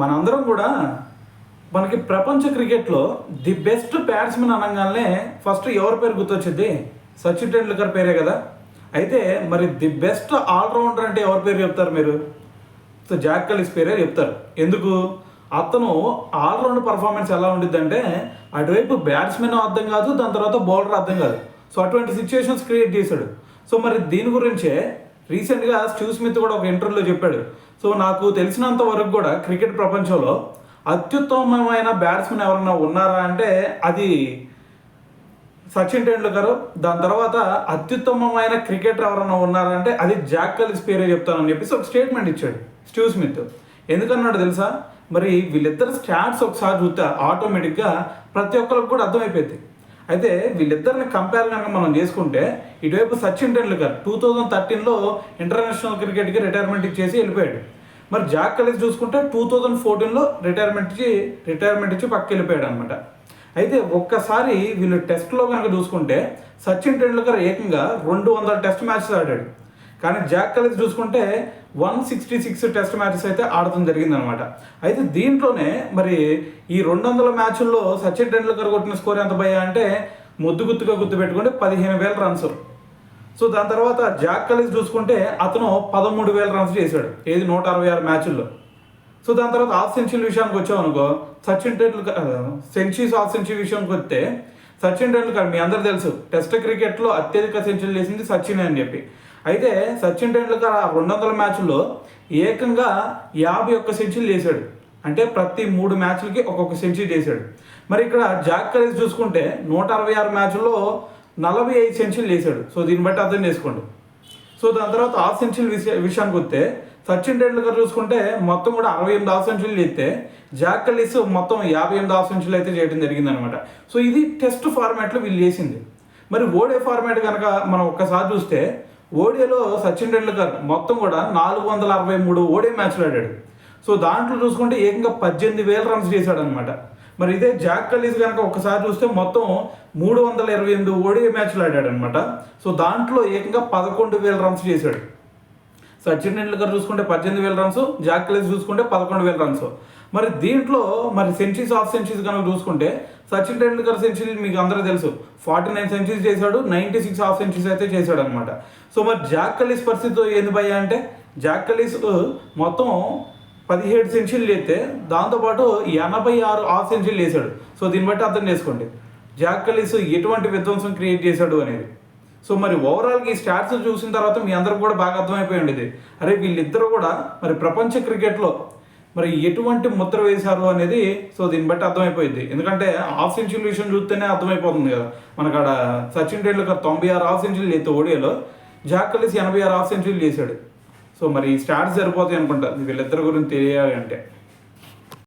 మనందరం కూడా మనకి ప్రపంచ క్రికెట్లో ది బెస్ట్ బ్యాట్స్మెన్ అనగానే ఫస్ట్ ఎవరి పేరు గుర్తొచ్చింది? సచిన్ టెండూల్కర్ పేరే కదా. అయితే మరి ది బెస్ట్ ఆల్రౌండర్ అంటే ఎవరి పేరు చెప్తారు మీరు? సో జాక్ కలిస్ పేరే చెప్తారు. ఎందుకు? అతను ఆల్రౌండ్ పర్ఫార్మెన్స్ ఎలా ఉండిద్దంటే అటువైపు బ్యాట్స్మెన్ అర్థం కాదు, దాని తర్వాత బౌలర్ అర్థం కాదు. సో అటువంటి సిచ్యువేషన్స్ క్రియేట్ చేశాడు. సో మరి దీని గురించే రీసెంట్గా స్టీవ్ స్మిత్ కూడా ఒక ఇంటర్వ్యూలో చెప్పాడు. సో నాకు తెలిసినంత వరకు కూడా క్రికెట్ ప్రపంచంలో అత్యుత్తమమైన బ్యాట్స్మెన్ ఎవరన్నా ఉన్నారా అంటే అది సచిన్ టెండూల్కర్. దాని తర్వాత అత్యుత్తమమైన క్రికెటర్ ఎవరన్నా ఉన్నారంటే అది జాక్ కలిస్ పేరే చెప్తానని చెప్పేసి ఒక స్టేట్మెంట్ ఇచ్చాడు స్టీవ్ స్మిత్. ఎందుకన్నాడు తెలుసా? మరి వీళ్ళిద్దరు స్టాట్స్ ఒకసారి చూస్తే ఆటోమేటిక్గా ప్రతి ఒక్కరికి కూడా అర్థమైపోయింది. అయితే వీళ్ళిద్దరిని కంపేర్ కనుక మనం చేసుకుంటే ఇటువైపు సచిన్ టెండూల్కర్ 2013లో ఇంటర్నేషనల్ క్రికెట్కి రిటైర్మెంట్ ఇచ్చేసి వెళ్ళిపోయాడు. మరి జాక్ కలిస్ చూసుకుంటే 2014లో రిటైర్మెంట్ ఇచ్చి పక్కకి వెళ్ళిపోయాడు అనమాట. అయితే ఒక్కసారి వీళ్ళు టెస్ట్లో కనుక చూసుకుంటే సచిన్ టెండూల్కర్ ఏకంగా 200 టెస్ట్ మ్యాచెస్ ఆడాడు. కానీ జాక్ కలిస్ చూసుకుంటే 166 టెస్ట్ మ్యాచెస్ అయితే ఆడటం జరిగిందనమాట. అయితే దీంట్లోనే మరి ఈ 200 మ్యాచ్ల్లో సచిన్ టెండూల్కర్ కొట్టిన స్కోర్ ఎంత భయ్యా అంటే గుర్తుగా గుర్తుపెట్టుకుంటే 15,000 రన్స్. సో దాని తర్వాత జాక్ కలిస్ చూసుకుంటే అతను 13,000 రన్స్ చేశాడు, ఏది 166 మ్యాచ్ల్లో. సో దాని తర్వాత హాఫ్ సెంచరీ విషయానికి వచ్చామనుకో, Sachin Tendulkar centuries half century విషయానికి వస్తే సచిన్ టెండూల్కర్ మీ అందరూ తెలుసు టెస్ట్ క్రికెట్లో అత్యధిక సెంచరీలు చేసింది సచిన్ అని చెప్పి. అయితే సచిన్ టెండూల్కర్ ఆ 200 మ్యాచ్ల్లో ఏకంగా 51 సెంచరీలు చేశాడు. అంటే ప్రతి 3 మ్యాచ్లకి ఒక్కొక్క సెంచరీ చేశాడు. మరి ఇక్కడ జాక్ కలిస్ చూసుకుంటే 166 మ్యాచ్ల్లో 45 సెంచరీలు చేశాడు. సో దీన్ని బట్టి అర్థం చేసుకోండి. సో దాని తర్వాత హాఫ్ సెంచరీ విషయానికి వస్తే సచిన్ టెండూల్కర్ చూసుకుంటే మొత్తం కూడా 68 హాఫ్ సెంచరీలు చేస్తే జాక్ కలిస్ మొత్తం 58 హాఫ్ సెంచరీలు అయితే చేయడం జరిగిందనమాట. సో ఇది టెస్ట్ ఫార్మాట్లో వీళ్ళు చేసింది. మరి ఓడే ఫార్మాట్ కనుక మనం ఒక్కసారి చూస్తే ఓడిలో సచిన్ టెండూల్కర్ మొత్తం కూడా 463 ఓడే మ్యాచ్లు ఆడాడు. సో దాంట్లో చూసుకుంటే ఏకంగా 18,000 రన్స్ చేశాడు అనమాట. మరి ఇదే జాక్ కలిస్ కనుక ఒకసారి చూస్తే మొత్తం 328 ఓడే మ్యాచ్లు ఆడాడు అనమాట. సో దాంట్లో ఏకంగా 11,000 రన్స్ చేశాడు. సచిన్ టెండూల్కర్ చూసుకుంటే 18,000 రన్స్, జాక్ కలిస్ చూసుకుంటే 11,000 రన్స్. మరి దీంట్లో మరి సెంచరీస్ హాఫ్ సెంచరీస్ కనుక చూసుకుంటే సచిన్ టెండూల్కర్ సెంచరీ మీకు అందరూ తెలుసు 49 సెంచరీస్ చేశాడు, 96 హాఫ్ సెంచరీస్ అయితే చేశాడు అనమాట. సో మరి జాక్ కలిస్ పరిస్థితి ఏంది భయ్యా అంటే జాక్ కలిస్ మొత్తం 17 సెంచరీలు చేస్తే దాంతోపాటు 86 హాఫ్ సెంచరీలు వేసాడు. సో దీన్ని బట్టి అర్థం చేసుకోండి జాక్ కలిస్ ఎటువంటి విధ్వంసం క్రియేట్ చేశాడు అనేది. సో మరి ఓవరాల్గా ఈ స్టాట్స్ చూసిన తర్వాత మీ అందరికి కూడా బాగా అర్థమైపోయి ఉండేది, అరే వీళ్ళిద్దరూ కూడా మరి ప్రపంచ క్రికెట్లో మరి ఎటువంటి ముద్ర వేశారు అనేది. సో దీన్ని బట్టి అర్థమైపోయింది. ఎందుకంటే హాఫ్ సెంచరీ విషయం చూస్తేనే అర్థమైపోతుంది కదా మనకు. అక్కడ సచిన్ టెండూల్కర్ 96 హాఫ్ సెంచరీలు చేస్తే ఓడియాలో, జాక్ కలిస్ 86 హాఫ్ సెంచరీలు చేశాడు. సో మరి ఈ స్టాట్స్ సరిపోతాయి అనుకుంటా వీళ్ళిద్దరి గురించి తెలియాలి అంటే.